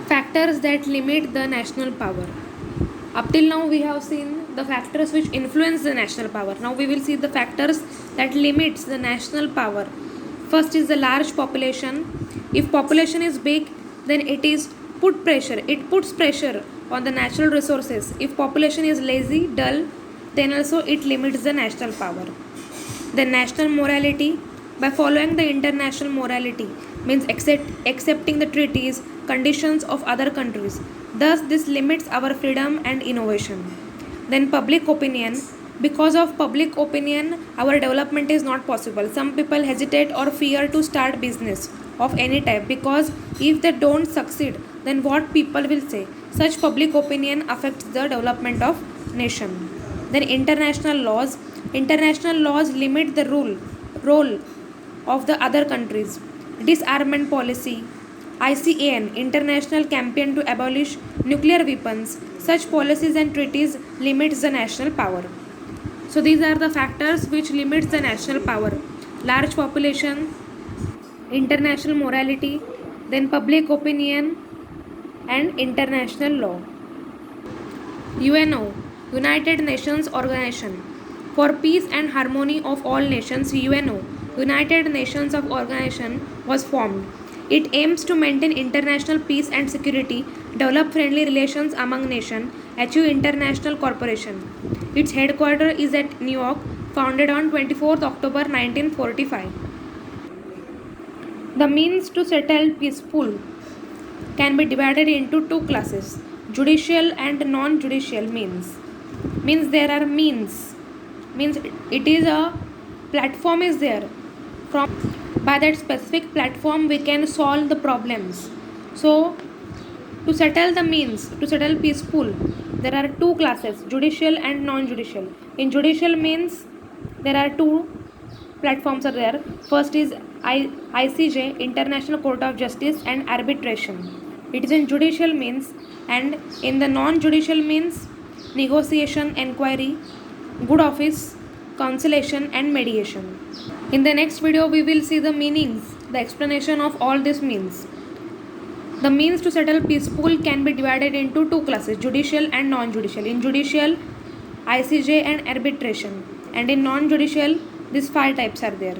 Factors that limit the national power. Up till now, we have seen the factors which influence the national power. Now, we will see the factors that limits the national power. First is the large population. If population is big, then it puts pressure on the natural resources. If population is lazy, dull, then also it limits the national power. The national morality, by following the international morality, means accepting the treaties, conditions of other countries. Thus, this limits our freedom and innovation. Then, public opinion. Because of public opinion, our development is not possible. Some people hesitate or fear to start business of any type because if they don't succeed, then what people will say? Such public opinion affects the development of nation. Then international laws. International laws limit the role of the other countries. Disarmament policy. ICAN, International Campaign to Abolish Nuclear Weapons. Such policies and treaties limits the national power. So these are the factors which limits the national power. Large population, international morality, then public opinion and international law. UNO, United Nations Organization. For peace and harmony of all nations, UNO, United Nations of Organization was formed. It aims to maintain international peace and security, develop friendly relations among nations, achieve international cooperation. Its headquarters is at New York, founded on 24th October 1945. The means to settle peaceful can be divided into two classes: judicial and non-judicial means. Means there are means it is a platform is there. From by that specific platform we can solve the problems. So to settle peaceful, there are two classes: judicial and non-judicial. In judicial means there are two platforms are there. First is ICJ, International Court of Justice, and arbitration. It is in judicial means, and in the non-judicial means, negotiation, inquiry, good office, conciliation, and mediation. In the next video, we will see the meanings, the explanation of all these means. The means to settle peaceful can be divided into two classes: judicial and non-judicial. In judicial, ICJ and arbitration, and in non-judicial, these five types are there.